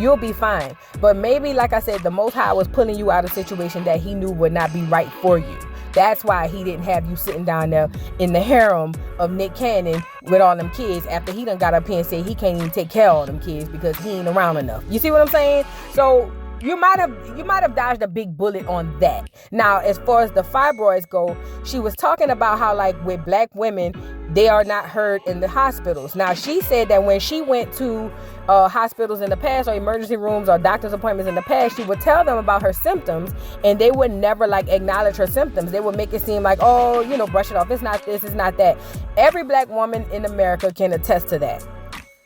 you'll be fine. But maybe, like I said, the Most High was pulling you out of a situation that he knew would not be right for you. That's why he didn't have you sitting down there in the harem of Nick Cannon with all them kids after he done got up here and said he can't even take care of all them kids because he ain't around enough. You see what I'm saying? So you might have dodged a big bullet on that. Now, as far as the fibroids go, she was talking about how, like, with black women, they are not heard in the hospitals. Now, she said that when she went to hospitals in the past, or emergency rooms or doctor's appointments in the past, she would tell them about her symptoms, and they would never, like, acknowledge her symptoms. They would make it seem like, oh, you know, brush it off. It's not this, it's not that. Every black woman in America can attest to that.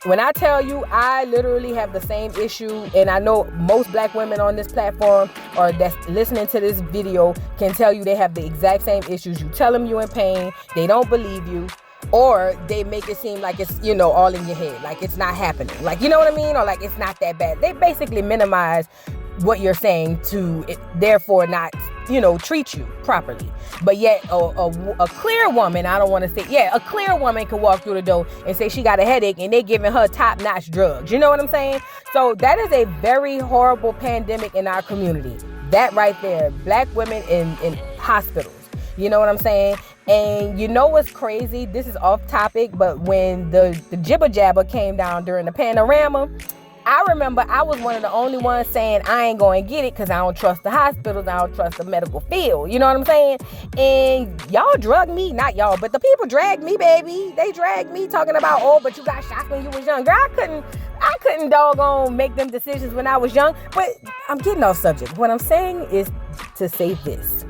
When I tell you, I literally have the same issue, and I know most black women on this platform or that's listening to this video can tell you they have the exact same issues. You tell them you're in pain, they don't believe you, or they make it seem like it's, you know, all in your head, like it's not happening, like, you know what I mean, or like it's not that bad. They basically minimize what you're saying to it, therefore not, you know, treat you properly. But yet a clear woman, I don't want to say, a clear woman can walk through the door and say she got a headache and they giving her top-notch drugs. You know what I'm saying? So that is a very horrible pandemic in our community. That right there, black women in hospitals. You know what I'm saying? And you know what's crazy? This is off topic, but when the jibber jabber came down during the panorama, I remember I was one of the only ones saying I ain't going to get it because I don't trust the hospitals. I don't trust the medical field. You know what I'm saying? And y'all drugged me. Not y'all, but the people dragged me, baby. They dragged me talking about, oh, but you got shot when you was young. Girl, I couldn't doggone make them decisions when I was young. But I'm getting off subject. What I'm saying is to say this.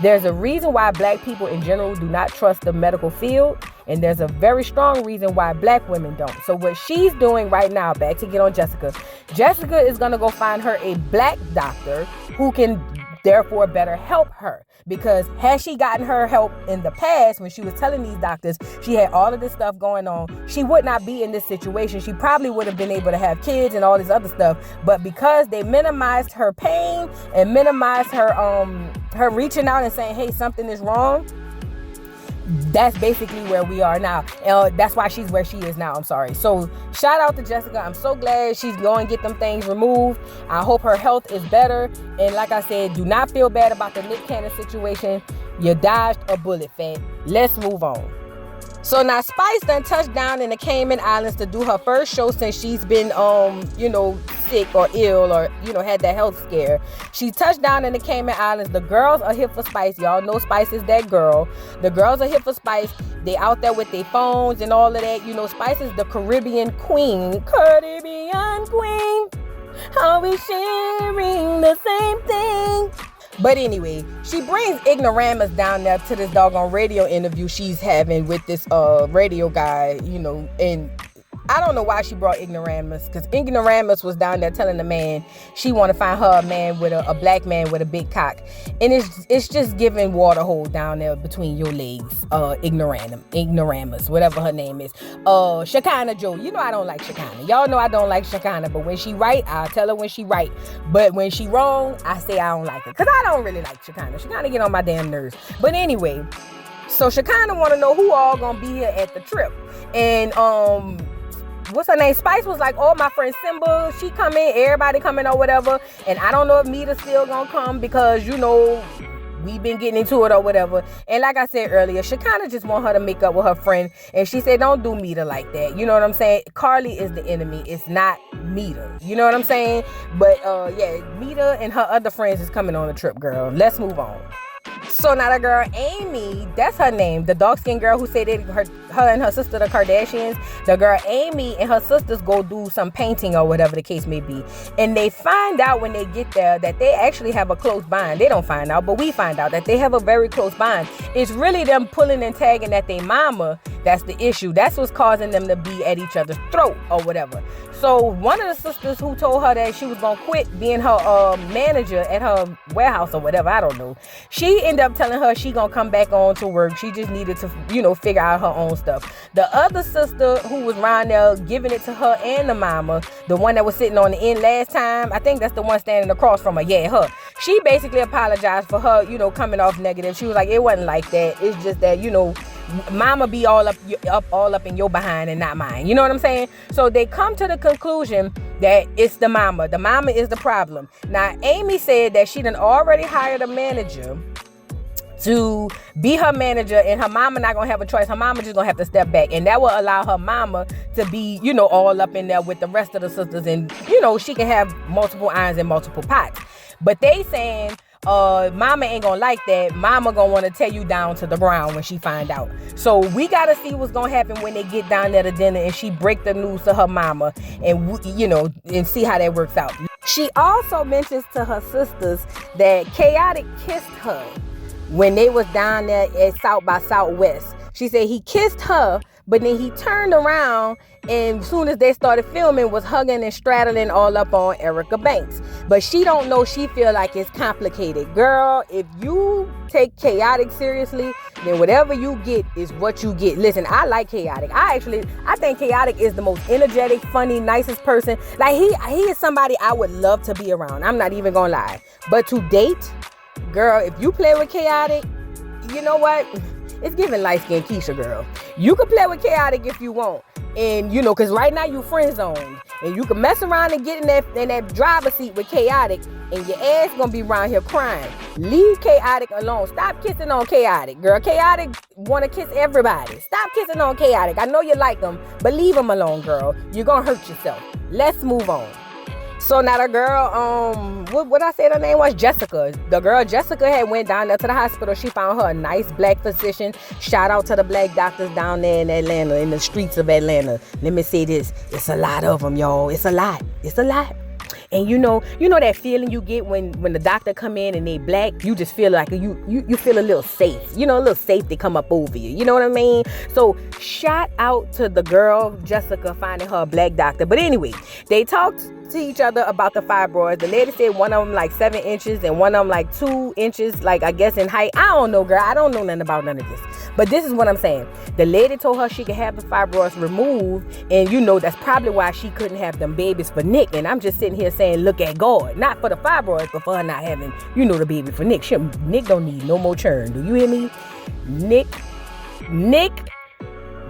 There's a reason why black people in general do not trust the medical field, and there's a very strong reason why black women don't. So what she's doing right now, back to get on Jessica is going to go find her a black doctor who can therefore better help her. Because had she gotten her help in the past, when she was telling these doctors she had all of this stuff going on, she would not be in this situation. She probably would have been able to have kids and all this other stuff. But because they minimized her pain and minimized her reaching out and saying, hey, something is wrong, that's basically where we are now. That's why she's where she is now. I'm sorry. So shout out to Jessica. I'm so glad she's going to get them things removed. I hope her health is better. And like I said, do not feel bad about the Nick Cannon situation. You dodged a bullet, fat. Let's move on. So now Spice done touched down in the Cayman Islands to do her first show since she's been, sick or ill or, had that health scare. She touched down in the Cayman Islands. The girls are here for Spice. Y'all know Spice is that girl. The girls are here for Spice. They out there with their phones and all of that. Spice is the Caribbean queen. Caribbean queen. Are we sharing the same thing? But anyway, she brings Ignoramus down there to this doggone radio interview she's having with this radio guy, and I don't know why she brought Ignoramus, because Ignoramus was down there telling the man she want to find her a man with a black man with a big cock. And it's just giving water hole down there between your legs, Ignoramus, whatever her name is. Shekinah Joe. I don't like Shekinah. Y'all know I don't like Shekinah, but when she right, I'll tell her when she right. But when she wrong, I say I don't like her, because I don't really like Shekinah. Shekinah get on my damn nerves. But anyway, so Shekinah want to know who all gonna be here at the trip. And what's her name? Spice was like, oh, my friend Simba, she coming, everybody coming or whatever. And I don't know if Mita still gonna come because, we've been getting into it or whatever. And like I said earlier, Shekinah just want her to make up with her friend. And she said, don't do Mita like that. You know what I'm saying? Carly is the enemy. It's not Mita. You know what I'm saying? But Mita and her other friends is coming on the trip, girl. Let's move on. So now the girl Amy, that's her name, the dark-skinned girl who said that her and her sister, the Kardashians, the girl Amy and her sisters go do some painting or whatever the case may be. And they find out when they get there that they actually have a close bond. They don't find out, but we find out that they have a very close bond. It's really them pulling and tagging at their mama that's the issue. That's what's causing them to be at each other's throat or whatever. So one of the sisters who told her that she was going to quit being her manager at her warehouse or whatever, I don't know. She ended up telling her she going to come back on to work. She just needed to, figure out her own stuff. The other sister who was around there giving it to her and the mama, the one that was sitting on the end last time, I think that's the one standing across from her. Yeah, her. She basically apologized for her, coming off negative. She was like, it wasn't like that. It's just that, mama be all up in your behind and not mine. You know what I'm saying? So they come to the conclusion that it's the mama. The mama is the problem. Now, Amy said that she done already hired a manager to be her manager, and her mama not gonna have a choice. Her mama just gonna have to step back, and that will allow her mama to be, all up in there with the rest of the sisters, and she can have multiple irons and multiple pots. But they saying mama ain't gonna like that. Mama gonna want to tear you down to the ground when she find out. So we gotta see what's gonna happen when they get down there to dinner and she break the news to her mama, and and see how that works out. She also mentions to her sisters that Chaotic kissed her when they was down there at South by Southwest. She said he kissed her, but then he turned around, and as soon as they started filming, was hugging and straddling all up on Erica Banks. But she don't know. She feel like it's complicated. Girl, if you take Chaotic seriously, then whatever you get is what you get. Listen, I like Chaotic. I think Chaotic is the most energetic, funny, nicest person. Like, he is somebody I would love to be around. I'm not even gonna lie. But to date, girl, if you play with Chaotic, you know what? It's giving light-skinned Keisha, girl. You can play with Chaotic if you want. And, because right now you friend zoned. And you can mess around and get in that driver's seat with Chaotic, and your ass gonna be around here crying. Leave Chaotic alone. Stop kissing on Chaotic, girl. Chaotic wanna kiss everybody. Stop kissing on Chaotic. I know you like him, but leave him alone, girl. You're gonna hurt yourself. Let's move on. So now the girl, what I said her name was? Jessica. The girl Jessica had went down there to the hospital. She found her a nice black physician. Shout out to the black doctors down there in Atlanta, in the streets of Atlanta. Let me say this. It's a lot of them, y'all. It's a lot. It's a lot. And you know that feeling you get when the doctor come in and they black, you just feel like you feel a little safe. A little safety come up over you. You know what I mean? So shout out to the girl Jessica finding her a black doctor. But anyway, they talked to each other about the fibroids. The lady said one of them like 7 inches and one of them like 2 inches, like I guess in height. I don't know, girl. I don't know nothing about none of this. But this is what I'm saying. The lady told her she could have the fibroids removed, and that's probably why she couldn't have them babies for Nick. And I'm just sitting here saying, look at God. Not for the fibroids, but for her not having, the baby for Nick. Nick don't need no more churn. Do you hear me? Nick,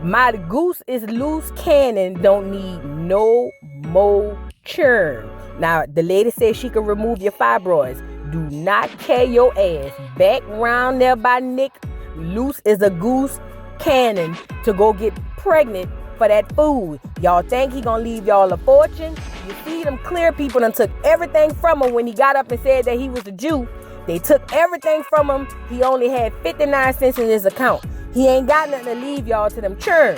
my goose is loose cannon, don't need no more churn. Now, the lady said she could remove your fibroids. Do not carry your ass back round there by Nick. Loose is a goose cannon to go get pregnant for that food. Y'all think he gonna leave y'all a fortune? You see, them clear people done took everything from him when he got up and said that he was a Jew. They took everything from him. He only had 59 cents in his account. He ain't got nothing to leave y'all to them churn.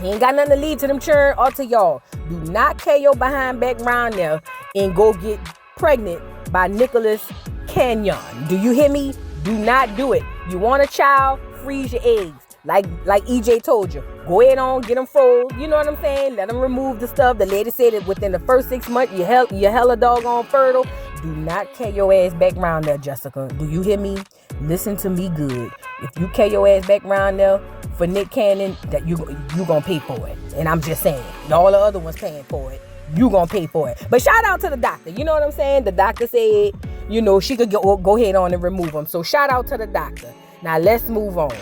He ain't got nothing to leave to them churn or to y'all. Do not carry your behind back round there and go get pregnant by Nicholas Canyon. Do you hear me? Do not do it. You want a child? Freeze your eggs. Like EJ told you. Go ahead on, get them froze. You know what I'm saying? Let them remove the stuff. The lady said that within the first 6 months, you're hella doggone fertile. Do not carry your ass back round there, Jessica. Do you hear me? Listen to me good. If you carry your ass back round there for Nick Cannon, that you gonna pay for it. And I'm just saying, all the other ones paying for it. You gonna pay for it. But shout out to the doctor. You know what I'm saying? The doctor said, she could go ahead on and remove them. So shout out to the doctor. Now let's move on.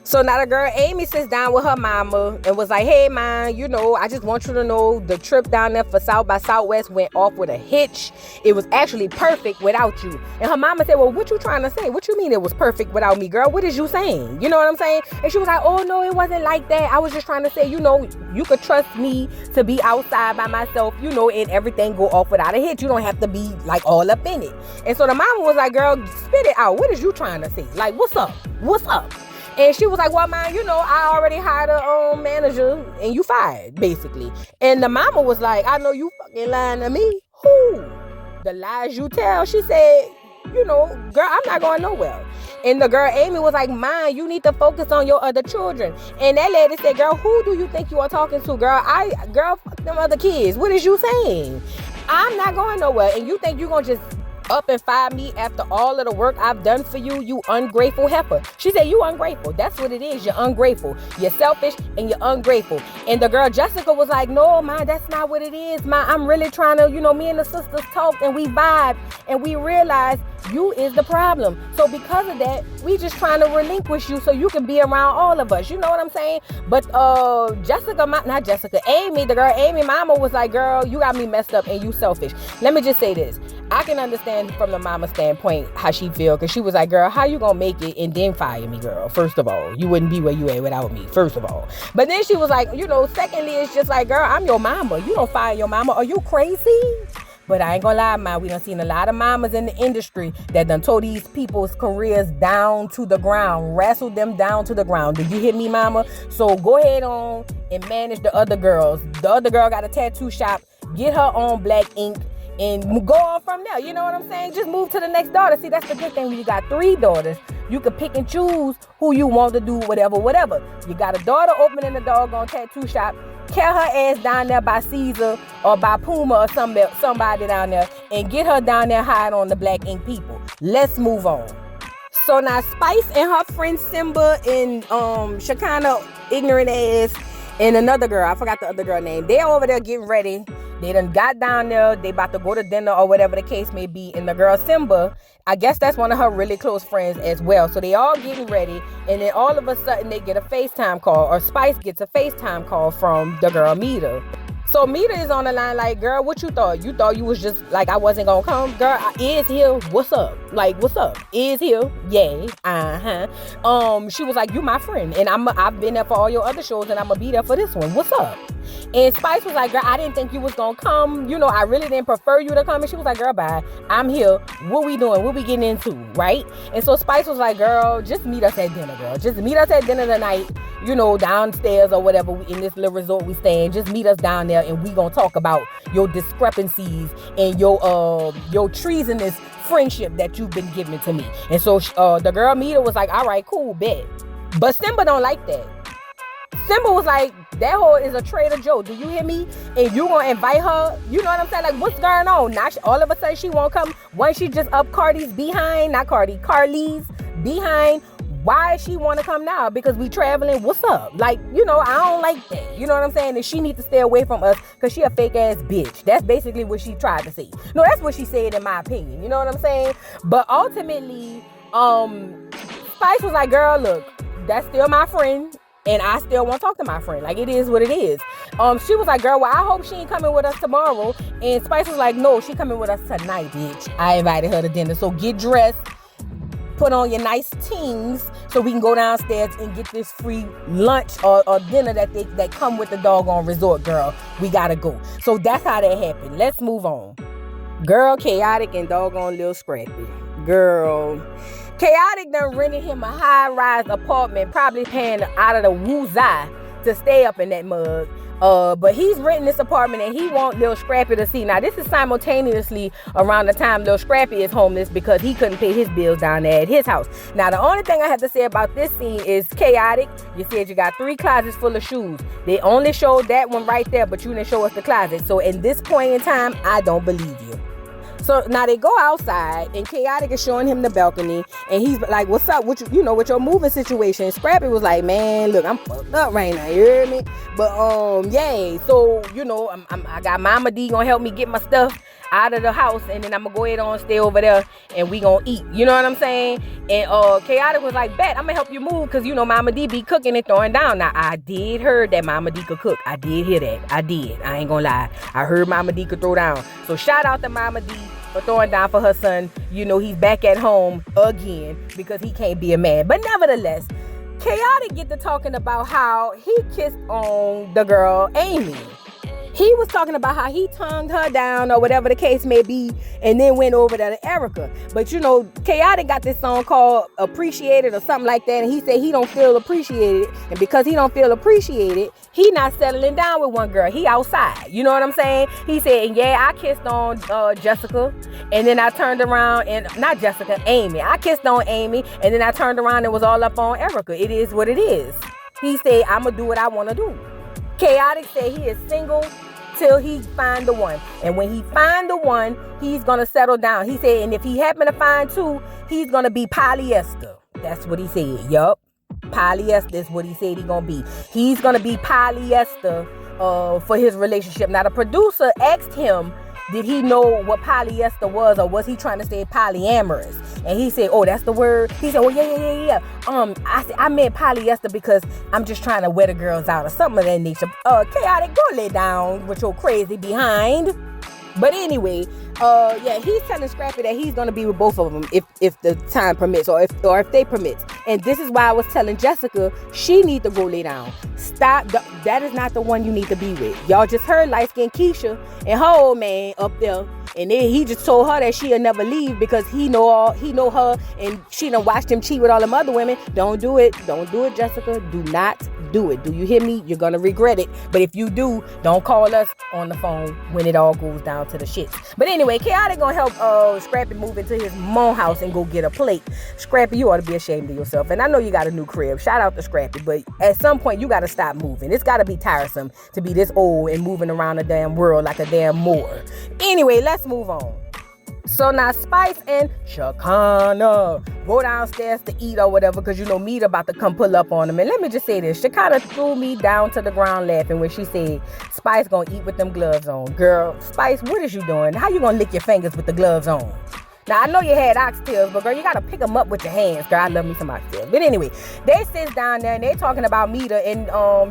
So now the girl Amy sits down with her mama and was like, hey, man, I just want you to know the trip down there for South by Southwest went off with a hitch. It was actually perfect without you. And her mama said, well, what you trying to say? What you mean it was perfect without me, girl? What is you saying? You know what I'm saying? And she was like, oh, no, it wasn't like that. I was just trying to say, you could trust me to be outside by myself, and everything go off without a hitch. You don't have to be like all up in it. And so the mama was like, girl, spit it out. What is you trying to say? Like, what's up? What's up? And she was like, well, man, I already hired a manager and you fired, basically. And the mama was like, I know you fucking lying to me. Who? The lies you tell. She said, girl, I'm not going nowhere. And the girl Amy was like, man, you need to focus on your other children. And that lady said, girl, who do you think you are talking to? Girl, fuck them other kids. What is you saying? I'm not going nowhere. And you think you're going to just up and fire me after all of the work I've done for you, you ungrateful heifer. She said, you ungrateful. That's what it is. You're ungrateful. You're selfish and you're ungrateful. And the girl Jessica was like, no, man, that's not what it is, man. I'm really trying to, me and the sisters talked and we vibed and we realized You is the problem. So because of that, we just trying to relinquish you so you can be around all of us. You know what I'm saying? But Amy, the girl Amy mama was like, girl, you got me messed up and you selfish. Let me just say this. I can understand from the mama standpoint how she feel, because she was like, girl, how you gonna make it and then fire me, girl? First of all, you wouldn't be where you at without me, first of all. But then she was like, secondly, it's just like, girl, I'm your mama. You don't fire your mama. Are you crazy? But I ain't gonna lie, ma, we done seen a lot of mamas in the industry that done tore these people's careers down to the ground, wrestled them down to the ground. Did you hear me, mama? So go ahead on and manage the other girls. The other girl got a tattoo shop. Get her on black ink and go on from there. You know what I'm saying? Just move to the next daughter. See, that's the good thing when you got 3 daughters. You can pick and choose who you want to do whatever. You got a daughter opening a doggone tattoo shop. Carry her ass down there by Caesar or by Puma or somebody down there and get her down there hide on the black ink people. Let's move on. So now Spice and her friend Simba and Shekinah ignorant ass and another girl, I forgot the other girl name. They're over there getting ready. They done got down there. They about to go to dinner or whatever the case may be. And the girl Simba, I guess that's one of her really close friends as well. So they all getting ready. And then all of a sudden they get a FaceTime call, or Spice gets a FaceTime call from the girl Mita. So Mita is on the line like, girl, what you thought? You thought you was just like, I wasn't gonna come? Girl, Is here. What's up? Like, what's up? Is here. Yay. She was like, you my friend. And I've been there for all your other shows and I'm gonna be there for this one. What's up? And Spice was like, girl, I didn't think you was gonna come. I really didn't prefer you to come. And she was like, girl, bye. I'm here. What we doing? What we getting into? Right? And so Spice was like, girl, just meet us at dinner, girl. Just meet us at dinner tonight, downstairs or whatever in this little resort we stay in. Just meet us down there and we gonna talk about your discrepancies and your treasonous friendship that you've been giving to me. And so the girl Mita was like, all right, cool, bet. But Simba don't like that. Simba was like, that hoe is a Trader Joe. Do you hear me? And you gonna invite her? You know what I'm saying? Like, what's going on? Now all of a sudden she won't come. Once she just up Carly's behind. Why she want to come now? Because we traveling. What's up? Like, I don't like that. You know what I'm saying? And she needs to stay away from us because she a fake ass bitch. That's basically what she tried to say. No, that's what she said in my opinion. You know what I'm saying? But ultimately, Spice was like, girl, look, that's still my friend. And I still want to talk to my friend. Like, it is what it is. She was like, girl, well, I hope she ain't coming with us tomorrow. And Spice was like, no, she coming with us tonight, bitch. I invited her to dinner. So get dressed. Put on your nice teens so we can go downstairs and get this free lunch or dinner that come with the doggone resort, girl. We gotta go. So that's how that happened. Let's move on. Girl, Chaotic and doggone Lil Scrappy. Girl, Chaotic done rented him a high-rise apartment, probably paying out of the woo-zai to stay up in that mug. But he's renting this apartment and he want Lil Scrappy to see. Now, this is simultaneously around the time Lil Scrappy is homeless because he couldn't pay his bills down there at his house. Now, the only thing I have to say about this scene is Chaotic. You said you got 3 closets full of shoes. They only showed that one right there, but you didn't show us the closet. So, in this point in time, I don't believe you. So now they go outside and Chaotic is showing him the balcony and he's like, what's up with your moving situation? Scrappy was like, man, look, I'm fucked up right now, you hear me? But yay. So, I got Mama D gonna help me get my stuff out of the house and then I'm gonna go ahead on stay over there and we gonna eat. You know what I'm saying? And Chaotic was like, bet, I'm gonna help you move because Mama D be cooking and throwing down. Now I did heard that Mama D could cook. I did hear that. I did. I ain't gonna lie. I heard Mama D could throw down. So shout out to Mama D for throwing down for her son. He's back at home again because he can't be a man. But nevertheless, Chaotic get to talking about how he kissed on the girl Amy. He was talking about how he tongued her down or whatever the case may be and then went over there to Erica. But Chaotic got this song called Appreciated or something like that. And he said he don't feel appreciated. And because he don't feel appreciated, he not settling down with one girl. He outside. You know what I'm saying? He said, and yeah, I kissed on Jessica. And then I turned around and, not Jessica, Amy. I kissed on Amy. And then I turned around and was all up on Erica. It is what it is. He said, I'm going to do what I want to do. Chaotic said he is single till he find the one. And when he find the one, he's going to settle down. He said, and if he happen to find 2, he's going to be polyester. That's what he said. Yup. Polyester is what he said he's going to be. He's going to be polyester for his relationship. Now, the producer asked him did he know what polyester was, or was he trying to say polyamorous? And he said, oh, that's the word. He said, oh, yeah. I meant polyester because I'm just trying to wear the girls out or something of that nature. Chaotic, go lay down with your crazy behind. But anyway, he's telling Scrappy that he's gonna be with both of them if the time permits, or if they permit. And this is why I was telling Jessica she need to go lay down. Stop. That is not the one you need to be with. Y'all just heard light-skinned Keisha and her old man up there, and then he just told her that she'll never leave because he know her, and she done watched him cheat with all them other women. Don't do it, Jessica. Do not do it. Do you hear me? You're gonna regret it. But if you do, don't call us on the phone when it all goes down to the shits. But anyway, Chaotic gonna help Scrappy move into his mom house and go get a plate. Scrappy, you ought to be ashamed of yourself. And I know you got a new crib. Shout out to Scrappy. But at some point, you gotta stop moving. It's gotta be tiresome to be this old and moving around the damn world like a damn Moor. Anyway, let's move on. So now Spice and Shekinah go downstairs to eat or whatever, because you know Mita about to come pull up on them. And let me just say this, Shekinah threw me down to the ground laughing when she said Spice gonna eat with them gloves on. Girl, Spice, what is you doing? How you gonna lick your fingers with the gloves on? Now, I know you had oxtails, but girl, you gotta pick them up with your hands. Girl, I love me some oxtails. But anyway, they sit down there and they talking about Mita, and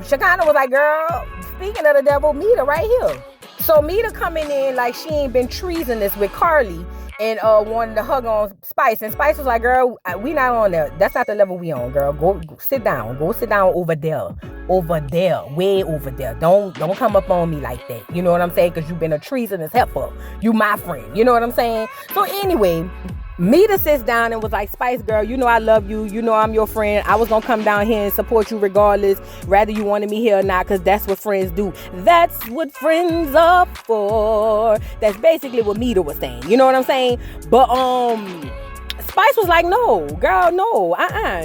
Shekinah was like, girl, speaking of the devil, Mita right here. So Mita coming in like she ain't been treasonous with Carly and wanted to hug on Spice. And Spice was like, girl, we not on there. That's not the level we on, girl. Go sit down. Go sit down over there. Over there. Way over there. Don't come up on me like that. You know what I'm saying? Because you've been a treasonous heifer. You my friend. You know what I'm saying? So anyway, Mita sits down and was like, Spice, girl, you know I love you. You know I'm your friend. I was going to come down here and support you regardless, whether you wanted me here or not, because that's what friends do. That's what friends are for. That's basically what Mita was saying. You know what I'm saying? But, Spice was like, no, girl, no,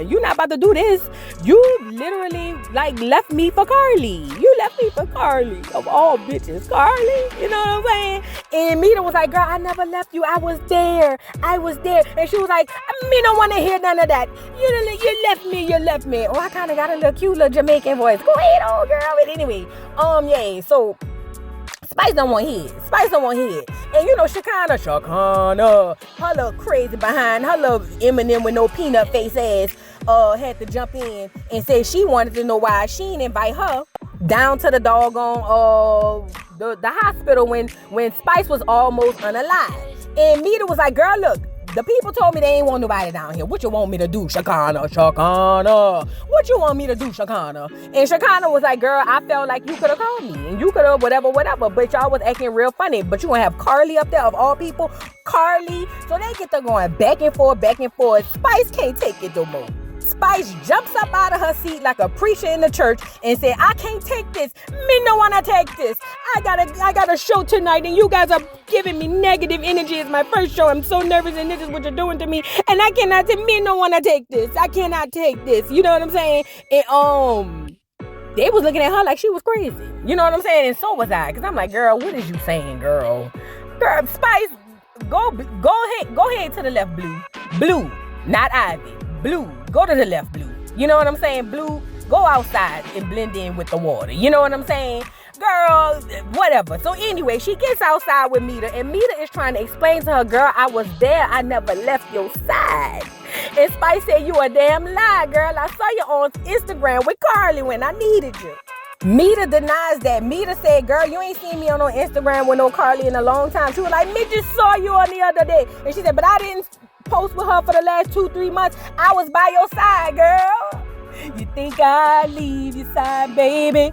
you're not about to do this. You literally, left me for Carly. You left me for Carly. Of all bitches, Carly. You know what I'm saying? And Mita was like, girl, I never left you. I was there. And she was like, me don't want to hear none of that. You left me. Oh, I kind of got a little cute little Jamaican voice. Go ahead, old girl. But anyway, so Spice don't want his. And you know, Shekinah, her little crazy behind, her little Eminem with no peanut face ass, had to jump in and say she wanted to know why she didn't invite her down to the doggone, the hospital when Spice was almost unalive. And Mita was like, girl, look, the people told me they ain't want nobody down here. What you want me to do, Shekinah? What you want me to do, Shekinah? And Shekinah was like, girl, I felt like you could have called me. And you could have whatever. But y'all was acting real funny. But you gonna have Carly up there of all people. Carly. So they get to going back and forth. Spice can't take it no more. Spice jumps up out of her seat like a preacher in the church and said, I can't take this. Me no wanna take this. I got a show tonight and you guys are giving me negative energy. It's my first show. I'm so nervous and this is what you're doing to me. And I cannot take, me no wanna take this. I cannot take this. You know what I'm saying? And they was looking at her like she was crazy. You know what I'm saying? And so was I. Cause I'm like, girl, what is you saying, girl? Girl, Spice, go ahead to the left, Blue, not Ivy. Blue, go to the left, Blue. You know what I'm saying? Blue, go outside and blend in with the water. You know what I'm saying? Girl, whatever. So anyway, she gets outside with Mita, and Mita is trying to explain to her, girl, I was there. I never left your side. And Spice said, you a damn lie, girl. I saw you on Instagram with Carly when I needed you. Mita denies that. Mita said, girl, you ain't seen me on no Instagram with no Carly in a long time. She was like, me just saw you on the other day. And she said, but I didn't post with her for the last 2-3 months. I was by your side, girl. You think I'd leave your side, baby?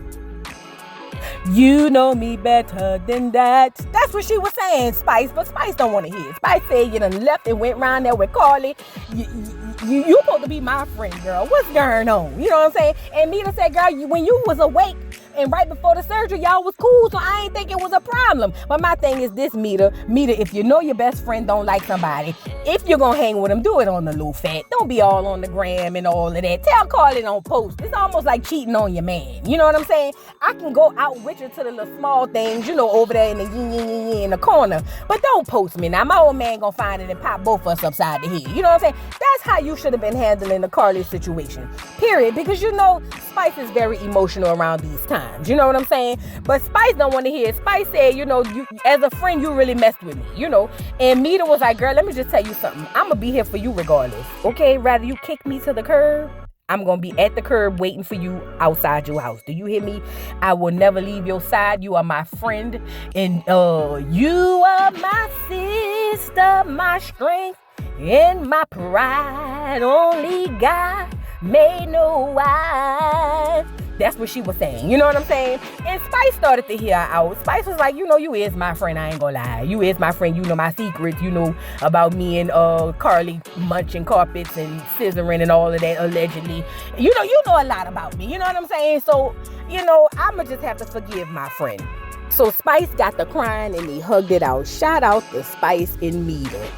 You know me better than that. That's what she was saying, Spice. But Spice don't want to hear it. Spice said you done left and went round there with Carly. You supposed to be my friend, girl. What's going on? You know what I'm saying? And Mita said, girl, when you was awake and right before the surgery, y'all was cool, so I ain't think it was a problem. But my thing is this, Mita, if you know your best friend don't like somebody, if you're gonna hang with them, do it on the low fat. Don't be all on the gram and all of that. Tell Carly don't post. It's almost like cheating on your man. You know what I'm saying? I can go out with you to the little small things, you know, over there in the yin in the corner. But don't post me. Now, my old man gonna find it and pop both of us upside the head. You know what I'm saying? That's how you should have been handling the Carly situation. period. Because you know, Spice is very emotional around these times. You know what I'm saying? But Spice don't want to hear it. Spice said, you know, you, as a friend, you really messed with me, you know. And Mita was like, girl, let me just tell you something. I'm going to be here for you regardless. Okay? Rather you kick me to the curb, I'm going to be at the curb waiting for you outside your house. Do you hear me? I will never leave your side. You are my friend. And you are my sister, my strength, and my pride. Only God made no wife. That's what she was saying. You know what I'm saying? And Spice started to hear her out. Spice was like, you know, you is my friend. I ain't gonna lie. You is my friend. You know my secrets. You know about me and Carly munching carpets and scissoring and all of that allegedly. You know a lot about me. You know what I'm saying? So, you know, I'ma just have to forgive my friend. So Spice got the crying and they hugged it out. Shout out to Spice and Mita.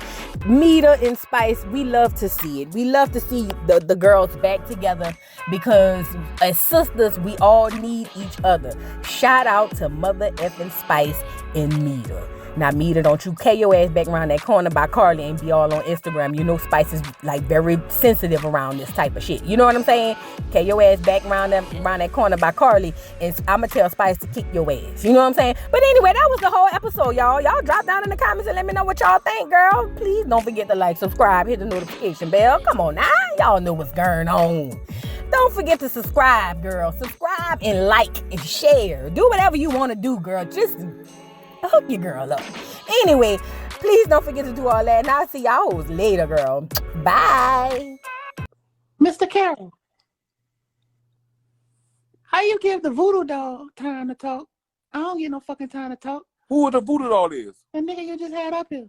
Mita and Spice, we love to see it. We love to see the girls back together because as sisters, we all need each other. Shout out to Mother effing Spice and Mita. Now, Mita, don't you carry your ass back around that corner by Carly and be all on Instagram. You know Spice is like very sensitive around this type of shit. You know what I'm saying? Carry your ass back around that corner by Carly, and I'm going to tell Spice to kick your ass. You know what I'm saying? But anyway, that was the whole episode, y'all. Y'all drop down in the comments and let me know what y'all think, girl. Please don't forget to like, subscribe, hit the notification bell. Come on now. Y'all know what's going on. Don't forget to subscribe, girl. Subscribe and like and share. Do whatever you want to do, girl. Just hook your girl up. Anyway, please don't forget to do all that. And I'll see y'all later, girl. Bye. Mr. Carroll, how you give the voodoo doll time to talk? I don't get no fucking time to talk. Who the voodoo doll is? The nigga you just had up here.